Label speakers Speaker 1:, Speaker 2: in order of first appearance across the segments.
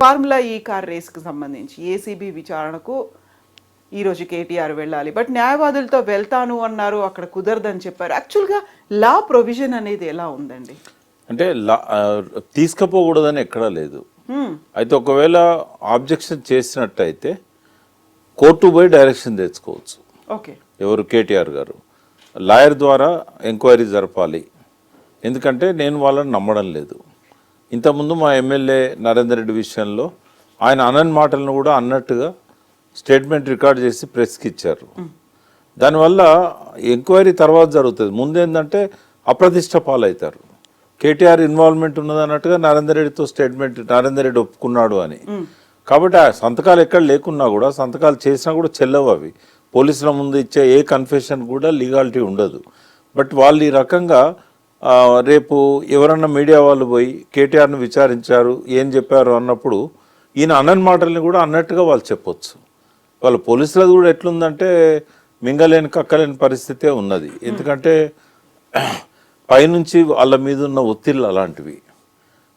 Speaker 1: Formula ఈ car రేస్కి సంబంధించి ACB విచారణకు ఈరోజు కేటీఆర్ వెళ్ళాలి, బట్ న్యాయవాదులతో వెళ్తాను అన్నారు, అక్కడ కుదరదని చెప్పారు. యాక్చువల్గా లా ప్రొవిజన్ అనేది ఎలా ఉందండి?
Speaker 2: అంటే తీసుకుపోకూడదని ఎక్కడా లేదు. అయితే ఒకవేళ ఆబ్జెక్షన్ చేసినట్టయితే కోర్టు పోయి డైరెక్షన్ తెచ్చుకోవచ్చు.
Speaker 1: ఓకే,
Speaker 2: ఎవరు కేటీఆర్ గారు లాయర్ ద్వారా ఎంక్వైరీ జరపాలి. ఎందుకంటే నేను వాళ్ళని నమ్మడం లేదు. ఇంతకుముందు మా ఎమ్మెల్యే నరేందర్ రెడ్డి విషయంలో ఆయన అనని మాటలను కూడా అన్నట్టుగా స్టేట్మెంట్ రికార్డ్ చేసి ప్రెస్కి ఇచ్చారు. దానివల్ల ఎంక్వైరీ తర్వాత జరుగుతుంది. ముందేంటంటే అప్రతిష్ట పాలవుతారు. కేటీఆర్ ఇన్వాల్వ్మెంట్ ఉన్నది అన్నట్టుగా నరేందర్ రెడ్డితో స్టేట్మెంట్ నరేందర్ రెడ్డి ఒప్పుకున్నాడు అని. కాబట్టి ఆ సంతకాలు ఎక్కడ లేకున్నా కూడా సంతకాలు చేసినా కూడా చెల్లవు. అవి పోలీసుల ముందు ఇచ్చే ఏ కన్ఫెషన్ కూడా లీగాలిటీ ఉండదు. బట్ వాళ్ళు ఈ రకంగా రేపు ఎవరన్నా మీడియా వాళ్ళు పోయి కేటీఆర్ను విచారించారు, ఏం చెప్పారు అన్నప్పుడు ఈయన అన్నని మాటల్ని కూడా అన్నట్టుగా వాళ్ళు చెప్పొచ్చు. వాళ్ళ పోలీసులది కూడా ఎట్లుందంటే మింగలేని కక్కలేని పరిస్థితే ఉన్నది. ఎందుకంటే పైనుంచి వాళ్ళ మీద ఉన్న ఒత్తిళ్ళు అలాంటివి.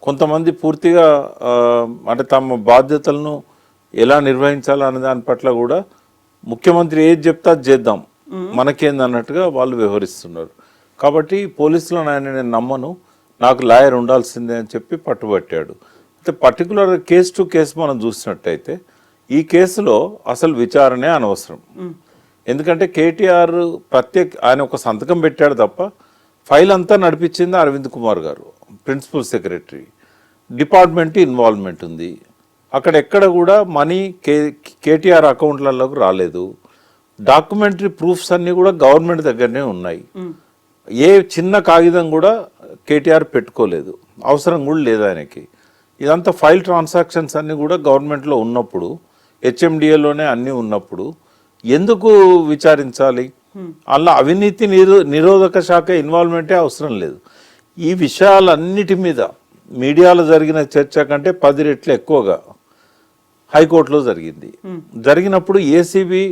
Speaker 2: కొంతమంది పూర్తిగా అంటే తమ బాధ్యతలను ఎలా నిర్వహించాలనే దాని పట్ల కూడా ముఖ్యమంత్రి ఏది చెప్తా చేద్దాం మనకేందన్నట్టుగా వాళ్ళు వ్యవహరిస్తున్నారు. కాబట్టి పోలీసులను ఆయన నేను నమ్మను, నాకు లాయర్ ఉండాల్సిందే అని చెప్పి పట్టుబట్టాడు. అయితే పర్టికులర్ కేసు టు కేసు మనం చూసినట్టయితే ఈ కేసులో అసలు విచారణే అనవసరం. ఎందుకంటే కేటీఆర్ ఆయన ఒక సంతకం పెట్టాడు తప్ప ఫైల్ అంతా నడిపించింది అరవింద్ కుమార్ గారు, ప్రిన్సిపల్ సెక్రటరీ. డిపార్ట్మెంట్ ఇన్వాల్వ్మెంట్ ఉంది. అక్కడ ఎక్కడ కూడా మనీ కేటీఆర్ అకౌంట్లలోకి రాలేదు. డాక్యుమెంటరీ ప్రూఫ్స్ అన్నీ కూడా గవర్నమెంట్ దగ్గరనే ఉన్నాయి. ఏ చిన్న కాగితం కూడా కేటీఆర్ పెట్టుకోలేదు, అవసరం కూడా లేదు ఆయనకి. ఇదంతా ఫైల్ ట్రాన్సాక్షన్స్ అన్నీ కూడా గవర్నమెంట్లో ఉన్నప్పుడు, హెచ్ఎండిఏలోనే అన్నీ ఉన్నప్పుడు ఎందుకు విచారించాలి? అలా అవినీతి నిరోధక శాఖ ఇన్వాల్వ్మెంటే అవసరం లేదు. ఈ విషయాలన్నిటి మీద మీడియాలో జరిగిన చర్చ కంటే 10 రెట్లు ఎక్కువగా హైకోర్టులో జరిగింది. జరిగినప్పుడు ఏసీబీ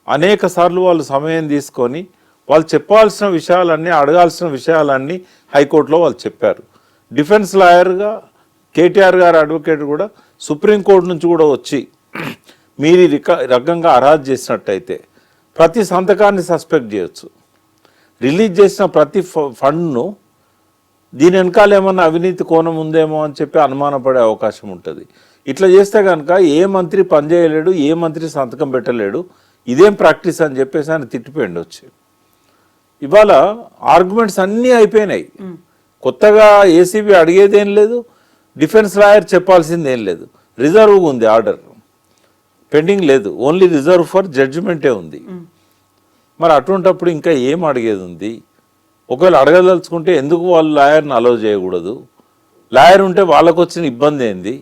Speaker 2: అనేక సార్లు వాళ్ళు సమయం తీసుకొని వాళ్ళు చెప్పాల్సిన విషయాలన్నీ, అడగాల్సిన విషయాలన్నీ హైకోర్టులో వాళ్ళు చెప్పారు. డిఫెన్స్ లాయర్గా కేటీఆర్ గారు అడ్వకేట్ కూడా సుప్రీంకోర్టు నుంచి కూడా వచ్చి మీరు రకంగా అరాజ్ చేసినట్టయితే ప్రతి సంతకాన్ని సస్పెక్ట్ చేయొచ్చు, రిలీజ్ చేసిన ప్రతి ఫండ్ను దీని వెనకాల ఏమన్నా అవినీతి కోణం ఉందేమో అని చెప్పి అనుమానపడే అవకాశం ఉంటుంది. ఇట్లా చేస్తే కనుక ఏ మంత్రి పనిచేయలేడు, ఏ మంత్రి సంతకం పెట్టలేడు, ఇదేం ప్రాక్టీస్ అని చెప్పేసి ఆయన తిట్టిపోయింది వచ్చి. ఇవాళ ఆర్గ్యుమెంట్స్ అన్నీ అయిపోయినాయి. కొత్తగా ఏసీబీ అడిగేదేం లేదు, డిఫెన్స్ లాయర్ చెప్పాల్సిందేం లేదు. రిజర్వ్ ఉంది, ఆర్డర్ పెండింగ్ లేదు, ఓన్లీ రిజర్వ్ ఫర్ జడ్జిమెంటే ఉంది. మరి అటువంటప్పుడు ఇంకా ఏం అడిగేది ఉంది? ఒకవేళ అడగదలుచుకుంటే ఎందుకు వాళ్ళు లాయర్ని అలౌ చేయకూడదు? లాయర్ ఉంటే వాళ్ళకు వచ్చిన ఇబ్బంది ఏంది?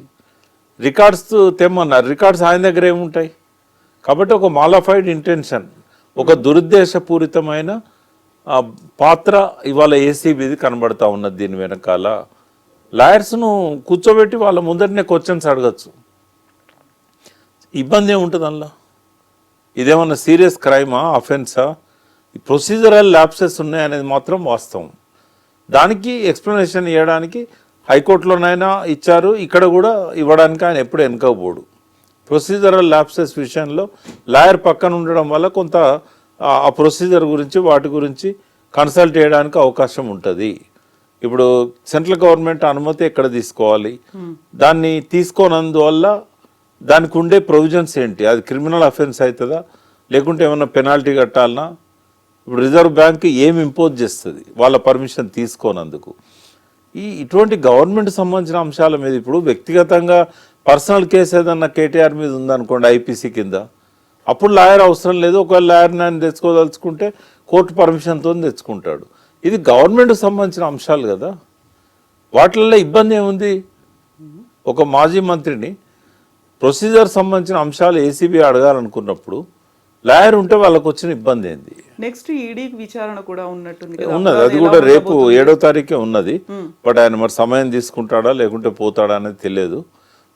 Speaker 2: రికార్డ్స్ తెమ్మన్నారు, రికార్డ్స్ ఆయన దగ్గర ఏముంటాయి? కాబట్టి ఒక మాలిఫైడ్ ఇంటెన్షన్, ఒక దురుద్దేశపూరితమైన పాత్ర ఇవాళ ఏసీబీది కనబడతా ఉన్నది. దీని వెనకాల లాయర్స్ను కూర్చోబెట్టి వాళ్ళ ముందరనే క్వశ్చన్స్ అడగచ్చు, ఇబ్బంది ఏముంటుంది అందులో? ఇదేమన్నా సీరియస్ క్రైమా, అఫెన్సా? ప్రొసీజరల్ ల్యాప్సెస్ ఉన్నాయనేది మాత్రం వాస్తవం. దానికి ఎక్స్ప్లెనేషన్ ఇవ్వడానికి హైకోర్టులోనైనా ఇచ్చారు, ఇక్కడ కూడా ఇవ్వడానికి ఆయన ఎప్పుడు వెనుకపోడు. ప్రొసీజరల్ ల్యాప్సెస్ విషయంలో లాయర్ పక్కన ఉండడం వల్ల కొంత ఆ ప్రొసీజర్ గురించి వాటి గురించి కన్సల్ట్ చేయడానికి అవకాశం ఉంటుంది. ఇప్పుడు సెంట్రల్ గవర్నమెంట్ అనుమతి ఎక్కడ తీసుకోవాలి, దాన్ని తీసుకోనందువల్ల దానికి ఉండే ప్రొవిజన్స్ ఏంటి? అది క్రిమినల్ అఫెన్స్ అవుతుందా, లేకుంటే ఏమన్నా పెనాల్టీ కట్టాలనా? ఇప్పుడు రిజర్వ్ బ్యాంక్ ఏమి ఇంపోజ్ చేస్తుంది వాళ్ళ పర్మిషన్ తీసుకోనందుకు? ఇటువంటి గవర్నమెంట్ సంబంధించిన అంశాల మీద ఇప్పుడు వ్యక్తిగతంగా పర్సనల్ కేసు ఏదన్నా కేటీఆర్ మీద ఉందనుకోండి ఐపీసీ కింద, అప్పుడు లాయర్ అవసరం లేదు. ఒకవేళ లాయర్ని ఆయన తెచ్చుకోదలుచుకుంటే కోర్టు పర్మిషన్తో తెచ్చుకుంటాడు. ఇది గవర్నమెంట్కి సంబంధించిన అంశాలు కదా, వాటిల్లో ఇబ్బంది ఏముంది? ఒక మాజీ మంత్రిని ప్రొసీజర్ సంబంధించిన అంశాలు ఏసీబీ అడగాలనుకున్నప్పుడు లాయర్ ఉంటే వాళ్ళకు వచ్చిన ఇబ్బంది ఏంది?
Speaker 1: నెక్స్ట్ ఈడీ విచారణ కూడా ఉన్నట్టుంది,
Speaker 2: అది కూడా రేపు 7వ తారీఖే ఉన్నది. బట్ ఆయన మరి సమయం తీసుకుంటాడా లేకుంటే పోతాడా అనేది తెలియదు.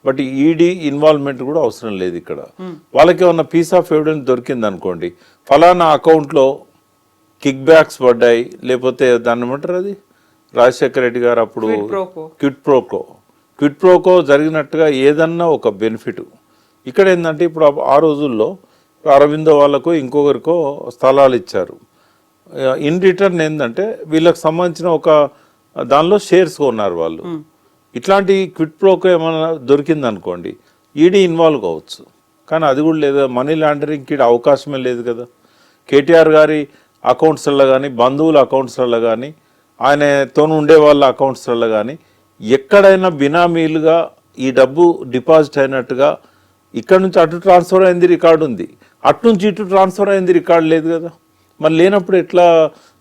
Speaker 2: బట్ ఈడీ ఇన్వాల్వ్మెంట్ కూడా అవసరం లేదు ఇక్కడ. వాళ్ళకి ఏమన్నా పీస్ ఆఫ్ ఎవిడెన్స్ దొరికింది అనుకోండి, ఫలానా అకౌంట్లో కిక్ బ్యాక్స్ పడ్డాయి, లేకపోతే దాన్ని ఏమంటారు, అది రాజశేఖర రెడ్డి గారు అప్పుడు క్విట్ క్విడ్ ప్రోకో జరిగినట్టుగా ఏదన్నా ఒక బెనిఫిట్. ఇక్కడ ఏంటంటే ఇప్పుడు ఆ రోజుల్లో అరవిందో వాళ్ళకు ఇంకొకరికో స్థలాలు ఇచ్చారు. ఇన్ రిటర్న్ ఏంటంటే వీళ్ళకి సంబంధించిన ఒక దానిలో షేర్స్ కొన్నారు వాళ్ళు. ఇట్లాంటి క్విడ్ ప్రోకో ఏమైనా దొరికింది అనుకోండి, ఈడీ ఇన్వాల్వ్ కావచ్చు. కానీ అది కూడా లేదు, మనీ లాండరింగ్కి అవకాశమే లేదు కదా. కేటీఆర్ గారి అకౌంట్స్లలో కానీ, బంధువుల అకౌంట్స్లలో కానీ, ఆయనతో ఉండే వాళ్ళ అకౌంట్స్లలో కానీ ఎక్కడైనా బినామీలుగా ఈ డబ్బు డిపాజిట్ అయినట్టుగా ఇక్కడ నుంచి అటు ట్రాన్స్ఫర్ అయింది రికార్డు ఉంది, అటు నుంచి ఇటు ట్రాన్స్ఫర్ అయింది రికార్డు లేదు కదా. మరి లేనప్పుడు ఎట్లా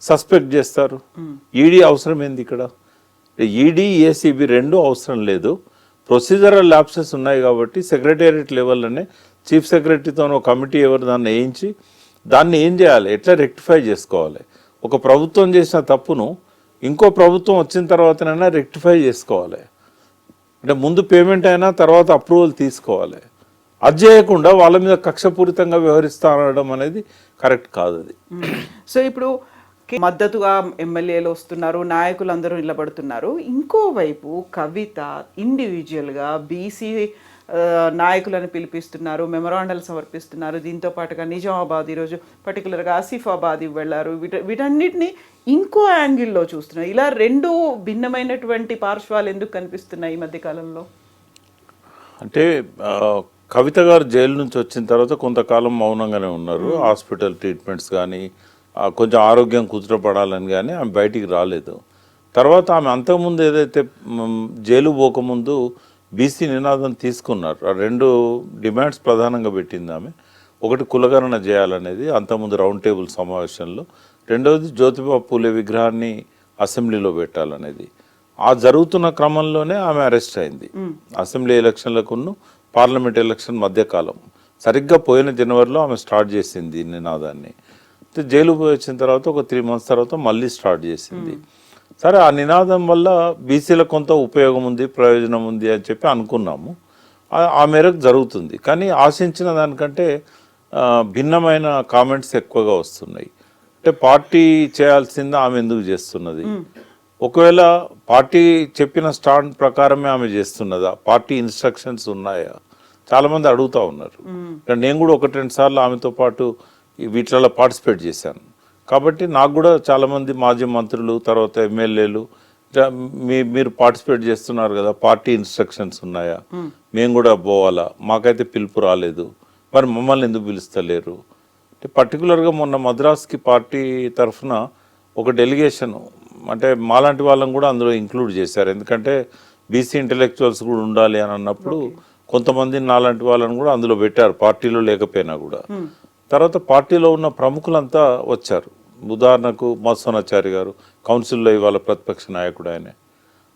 Speaker 2: సస్పెక్ట్ చేస్తారు? ఈడీ అవసరం ఏంది ఇక్కడ? ఈడీ ఏసీబీ రెండు అవసరం లేదు. ప్రొసీజరల్ ల్యాప్సెస్ ఉన్నాయి కాబట్టి సెక్రటేరియట్ లెవెల్లోనే చీఫ్ సెక్రటరీతో ఒక కమిటీ ఎవరు దాన్ని వేయించి దాన్ని ఏం చేయాలి, ఎట్లా రెక్టిఫై చేసుకోవాలి. ఒక ప్రభుత్వం చేసిన తప్పును ఇంకో ప్రభుత్వం వచ్చిన తర్వాతనైనా రెక్టిఫై చేసుకోవాలి. అంటే ముందు పేమెంట్ అయినా తర్వాత అప్రూవల్ తీసుకోవాలి. అది చేయకుండా వాళ్ళ మీద కక్షపూరితంగా వ్యవహరిస్తా అనడం అనేది కరెక్ట్ కాదు. అది
Speaker 1: సో ఇప్పుడు మద్దతుగా ఎమ్మెల్యేలు వస్తున్నారు, నాయకులందరూ నిలబడుతున్నారు. ఇంకోవైపు కవిత ఇండివిజువల్గా బీసీ నాయకులను పిలిపిస్తున్నారు, మెమరాండాలు సమర్పిస్తున్నారు. దీంతో పాటుగా నిజామాబాద్ ఈరోజు పర్టికులర్గా ఆసిఫాబాద్ వెళ్ళారు. వీటన్నిటిని ఇంకో యాంగిల్లో చూస్తున్నారు. ఇలా రెండు భిన్నమైనటువంటి పార్శ్వాలు ఎందుకు కనిపిస్తున్నాయి ఈ మధ్యకాలంలో?
Speaker 2: అంటే కవిత గారు జైలు నుంచి వచ్చిన తర్వాత కొంతకాలం మౌనంగానే ఉన్నారు. హాస్పిటల్ ట్రీట్మెంట్స్ కానీ, కొంచెం ఆరోగ్యం కుదుటపడాలని కానీ ఆమె బయటికి రాలేదు. తర్వాత ఆమె అంతకుముందు ఏదైతే జైలు పోకముందు బీసీ నినాదం తీసుకున్నారు. ఆ రెండు డిమాండ్స్ ప్రధానంగా పెట్టింది ఆమె. ఒకటి కులగణన చేయాలనేది అంతకుముందు రౌండ్ టేబుల్ సమావేశంలో, రెండవది జ్యోతిబా పూలే విగ్రహాన్ని అసెంబ్లీలో పెట్టాలనేది. ఆ జరుగుతున్న క్రమంలోనే ఆమె అరెస్ట్ అయింది. అసెంబ్లీ ఎలక్షన్లకును పార్లమెంట్ ఎలక్షన్ మధ్యకాలం సరిగ్గా పోయిన జనవరిలో ఆమె స్టార్ట్ చేసింది నినాదాన్ని. జైలు పోయి వచ్చిన తర్వాత ఒక 3 months తర్వాత మళ్ళీ స్టార్ట్ చేసింది. సరే, ఆ నినాదం వల్ల బీసీలకు కొంత ఉపయోగం ఉంది, ప్రయోజనం ఉంది అని చెప్పి అనుకున్నాము. ఆ మేరకు జరుగుతుంది. కానీ ఆశించిన దానికంటే భిన్నమైన కామెంట్స్ ఎక్కువగా వస్తున్నాయి. అంటే పార్టీ చేయాల్సింది ఆమె ఎందుకు చేస్తున్నది? ఒకవేళ పార్టీ చెప్పిన స్టాండ్ ప్రకారమే ఆమె చేస్తున్నదా? పార్టీ ఇన్స్ట్రక్షన్స్ ఉన్నాయా? చాలామంది అడుగుతూ ఉన్నారు. నేను కూడా 1-2 సార్లు ఆమెతో పాటు వీటిలలో పార్టిసిపేట్ చేశాను. కాబట్టి నాకు కూడా చాలామంది మాజీ మంత్రులు, తర్వాత ఎమ్మెల్యేలు, మీరు పార్టిసిపేట్ చేస్తున్నారు కదా, పార్టీ ఇన్స్ట్రక్షన్స్ ఉన్నాయా, మేము కూడా పోవాలా, మాకైతే పిలుపు రాలేదు, మరి మమ్మల్ని ఎందుకు పిలుస్తలేరు? అంటే పర్టికులర్గా మొన్న మద్రాస్కి పార్టీ తరఫున ఒక డెలిగేషన్, అంటే మాలాంటి వాళ్ళని కూడా అందులో ఇంక్లూడ్ చేశారు. ఎందుకంటే బీసీ ఇంటెలెక్చువల్స్ కూడా ఉండాలి అని అన్నప్పుడు కొంతమంది నాలాంటి వాళ్ళని కూడా అందులో పెట్టారు, పార్టీలో లేకపోయినా కూడా. తర్వాత పార్టీలో ఉన్న ప్రముఖులంతా వచ్చారు. ఉదాహరణకు మత్స్వనాచారి గారు కౌన్సిల్లో ఇవాళ ప్రతిపక్ష నాయకుడు,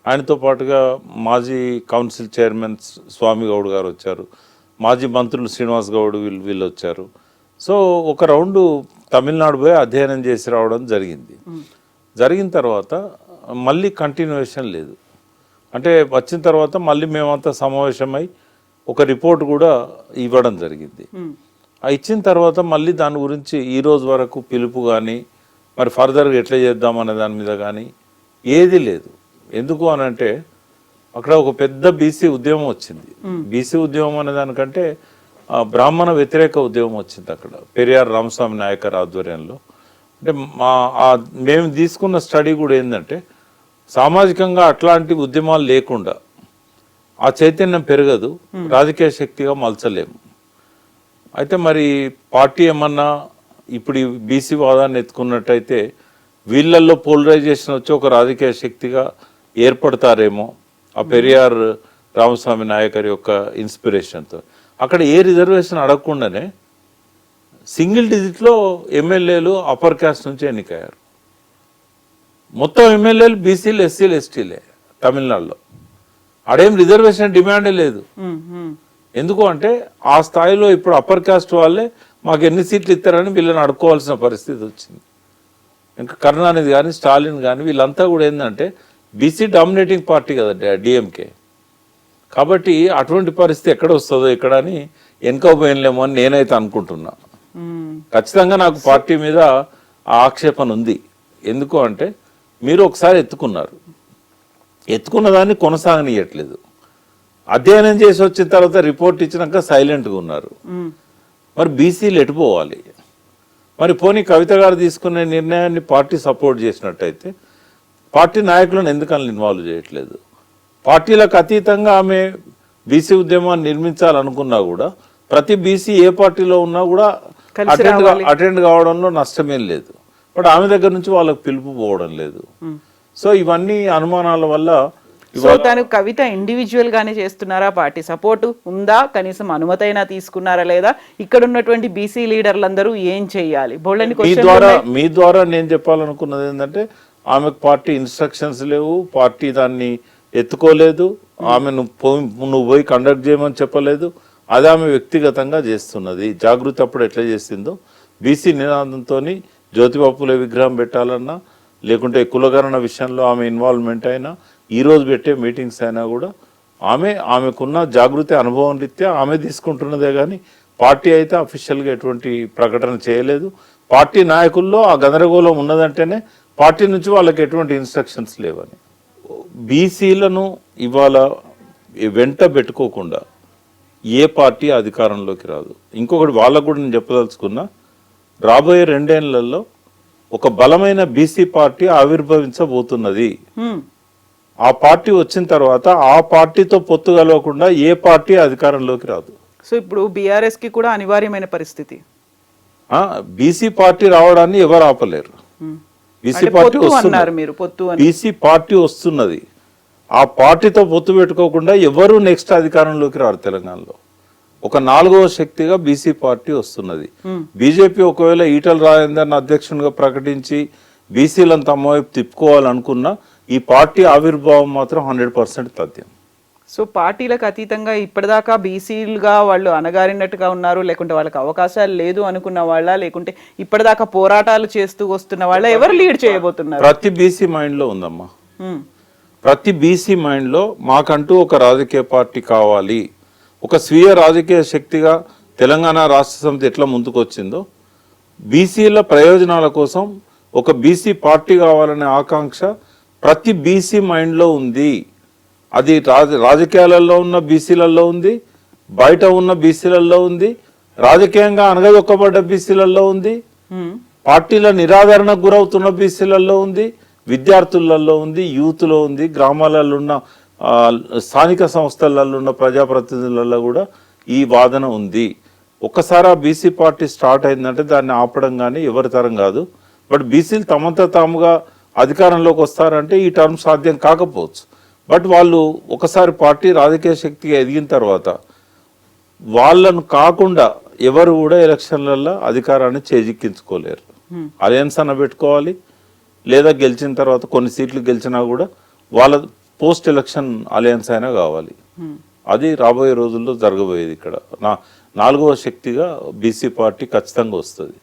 Speaker 2: ఆయనతో పాటుగా మాజీ కౌన్సిల్ చైర్మన్ స్వామి గౌడ్ గారు వచ్చారు, మాజీ మంత్రులు శ్రీనివాస్ గౌడ్ వీళ్ళు వచ్చారు. సో ఒక రౌండు తమిళనాడు పోయి అధ్యయనం చేసి రావడం జరిగింది. జరిగిన తర్వాత మళ్ళీ కంటిన్యూషన్ లేదు. అంటే వచ్చిన తర్వాత మళ్ళీ మేమంతా సమావేశమై ఒక రిపోర్ట్ కూడా ఇవ్వడం జరిగింది. ఇచ్చిన తర్వాత మళ్ళీ దాని గురించి ఈ రోజు వరకు పిలుపు కానీ, మరి ఫర్దర్గా ఎట్లా చేద్దామనే దాని మీద కానీ ఏది లేదు. ఎందుకు అని అంటే అక్కడ ఒక పెద్ద బీసీ ఉద్యమం వచ్చింది. బీసీ ఉద్యమం అనే దానికంటే బ్రాహ్మణ వ్యతిరేక ఉద్యమం వచ్చింది అక్కడ, పెరియార్ రామస్వామి నాయకర్ ఆధ్వర్యంలో. అంటే మేము తీసుకున్న స్టడీ కూడా ఏంటంటే, సామాజికంగా అట్లాంటి ఉద్యమాలు లేకుండా ఆ చైతన్యం పెరగదు, రాజకీయ శక్తిగా మలచలేము. అయితే మరి పార్టీ ఏమన్నా ఇప్పుడు ఈ బీసీ వాదాన్ని ఎత్తుకున్నట్టయితే వీళ్ళల్లో పోలరైజేషన్ వచ్చి ఒక రాజకీయ శక్తిగా ఏర్పడతారేమో, ఆ పెరియార్ రామస్వామి నాయకర్ యొక్క ఇన్స్పిరేషన్తో. అక్కడ ఏ రిజర్వేషన్ అడగకుండానే సింగిల్ డిజిట్లో ఎమ్మెల్యేలు అప్పర్ క్యాస్ట్ నుంచి ఎన్నికయ్యారు. మొత్తం ఎమ్మెల్యేలు బీసీలు, ఎస్సీలు, ఎస్టీలే తమిళనాడులో. ఆడేం రిజర్వేషన్ డిమాండే లేదు. ఎందుకు అంటే ఆ స్థాయిలో ఇప్పుడు అప్పర్ క్యాస్ట్ వాళ్ళే మాకు ఎన్ని సీట్లు ఇస్తారని వీళ్ళని అడుక్కోవాల్సిన పరిస్థితి వచ్చింది. ఇంకా కరుణానిధి కానీ, స్టాలిన్ కానీ వీళ్ళంతా కూడా ఏంటంటే బీసీ డామినేటింగ్ పార్టీ కదా డిఎంకే. కాబట్టి అటువంటి పరిస్థితి ఎక్కడ వస్తుందో ఇక్కడ అని వెనుకపోయినలేమో అని నేనైతే అనుకుంటున్నా. ఖచ్చితంగా నాకు పార్టీ మీద ఆక్షేపణ ఉంది. ఎందుకు అంటే మీరు ఒకసారి ఎత్తుకున్నారు, ఎత్తుకున్న దాన్ని కొనసాగనియట్లేదు. అధ్యయనం చేసి వచ్చిన తర్వాత రిపోర్ట్ ఇచ్చినాక సైలెంట్గా ఉన్నారు. మరి బీసీలు ఎటుపోవాలి? మరి పోనీ కవిత గారు తీసుకునే నిర్ణయాన్ని పార్టీ సపోర్ట్ చేసినట్టయితే పార్టీ నాయకులను ఎందుకని ఇన్వాల్వ్ చేయట్లేదు? పార్టీలకు అతీతంగా ఆమె బీసీ ఉద్యమాన్ని నిర్మించాలనుకున్నా కూడా ప్రతి బీసీ ఏ పార్టీలో ఉన్నా కూడా అటెండ్ కావడంలో నష్టమేం లేదు. బట్ ఆమె దగ్గర నుంచి వాళ్ళకి పిలుపు పోవడం లేదు. సో ఇవన్నీ అనుమానాల వల్ల
Speaker 1: సో తను కవిత ఇండివిజువల్ గానే చేస్తున్నారా, పార్టీ సపోర్ట్ ఉందా, కనీసం అనుమతైనా తీసుకున్నారా లేదా, ఇక్కడ ఉన్నటువంటి బీసీ లీడర్లందరూ ఏం చెయ్యాలి?
Speaker 2: మీ ద్వారా నేను చెప్పాలనుకున్నది ఏంటంటే ఆమెకు పార్టీ ఇన్స్ట్రక్షన్స్ లేవు, పార్టీ దాన్ని ఎత్తుకోలేదు, ఆమె నువ్వు పోయి కండక్ట్ చేయమని చెప్పలేదు. అది ఆమె వ్యక్తిగతంగా చేస్తున్నది. జాగృతి అప్పుడు ఎట్లా చేసిందో బీసీ నినాదంతో జ్యోతిబాపులే విగ్రహం పెట్టాలన్నా, లేకుంటే కులగణన విషయంలో ఆమె ఇన్వాల్వ్మెంట్ అయినా, ఈ రోజు పెట్టే మీటింగ్స్ అయినా కూడా ఆమెకున్న జాగృతి అనుభవం రీత్యా ఆమె తీసుకుంటున్నదే కానీ పార్టీ అయితే అఫీషియల్గా ఎటువంటి ప్రకటన చేయలేదు. పార్టీ నాయకుల్లో ఆ గందరగోళం ఉన్నదంటేనే పార్టీ నుంచి వాళ్ళకి ఎటువంటి ఇన్స్ట్రక్షన్స్ లేవని. బీసీలను ఇవాళ వెంట పెట్టుకోకుండా ఏ పార్టీ అధికారంలోకి రాదు. ఇంకొకటి వాళ్ళకు కూడా నేను చెప్పదలుచుకున్నా, రాబోయే 2 ఏళ్లలో ఒక బలమైన బీసీ పార్టీ ఆవిర్భవించబోతున్నది. ఆ పార్టీ వచ్చిన తర్వాత ఆ పార్టీతో పొత్తు కలవకుండా ఏ పార్టీ అధికారంలోకి రాదు.
Speaker 1: సో ఇప్పుడు బీఆర్ఎస్ కి కూడా అనివార్యమైన పరిస్థితి.
Speaker 2: బీసీ పార్టీ రావడాన్ని ఎవరు ఆపలేరు. బీసీ పార్టీ వస్తున్నారు, బీసీ పార్టీ వస్తున్నది. ఆ పార్టీతో పొత్తు పెట్టుకోకుండా ఎవరు నెక్స్ట్ అధికారంలోకి రారు. తెలంగాణలో ఒక 4వ శక్తిగా బీసీ పార్టీ వస్తున్నది. బీజేపీ ఒకవేళ ఈటల రాజేందర్ని అధ్యక్షునిగా ప్రకటించి బీసీలను తమ వైపు తిప్పుకోవాలనుకున్నా ఈ పార్టీ ఆవిర్భావం మాత్రం 100% తథ్యం.
Speaker 1: సో పార్టీలకు అతీతంగా ఇప్పటిదాకా బీసీలుగా వాళ్ళు అనగారినట్టుగా ఉన్నారు, లేకుంటే వాళ్ళకి అవకాశాలు లేదు అనుకున్న వాళ్ళ, లేకుంటే ఇప్పటిదాకా పోరాటాలు చేస్తూ వస్తున్న వాళ్ళ, ఎవరు లీడ్ చేయబోతున్నారు?
Speaker 2: ప్రతి బీసీ మైండ్ లో ఉందమ్మా. ప్రతి బీసీ మైండ్ లో మాకంటూ ఒక రాజకీయ పార్టీ కావాలి, ఒక స్వీయ రాజకీయ శక్తిగా తెలంగాణ రాష్ట్ర సమితి ఎట్లా ముందుకు వచ్చిందో బీసీల ప్రయోజనాల కోసం ఒక బీసీ పార్టీ కావాలనే ఆకాంక్ష ప్రతి బీసీ మైండ్లో ఉంది. అది రాజకీయాలలో ఉన్న బీసీలలో ఉంది, బయట ఉన్న బీసీలలో ఉంది, రాజకీయంగా అనగదొక్కబడ్డ బీసీలలో ఉంది, పార్టీల నిరాదరణకు గురవుతున్న బీసీలలో ఉంది, విద్యార్థులలో ఉంది, యూత్లో ఉంది, గ్రామాలలో ఉన్న స్థానిక సంస్థలలో ఉన్న ప్రజాప్రతినిధులలో కూడా ఈ వాదన ఉంది. ఒక్కసారి ఆ బీసీ పార్టీ స్టార్ట్ అయిందంటే దాన్ని ఆపడం కానీ ఎవరి తరం కాదు. బట్ బీసీలు తమంతా తాముగా అధికారంలోకి వస్తారంటే ఈ టర్మ్ సాధ్యం కాకపోవచ్చు. బట్ వాళ్ళు ఒకసారి పార్టీ రాజకీయ శక్తిగా ఎదిగిన తర్వాత వాళ్ళను కాకుండా ఎవరు కూడా ఎలక్షన్లలో అధికారాన్ని చేజిక్కించుకోలేరు. అలయన్స్ అన్న పెట్టుకోవాలి, లేదా గెలిచిన తర్వాత కొన్ని సీట్లు గెలిచినా కూడా వాళ్ళ పోస్ట్ ఎలక్షన్ అలయన్స్ అయినా కావాలి. అది రాబోయే రోజుల్లో జరగబోయేది. ఇక్కడ 4వ శక్తిగా బీసీ పార్టీ ఖచ్చితంగా వస్తుంది.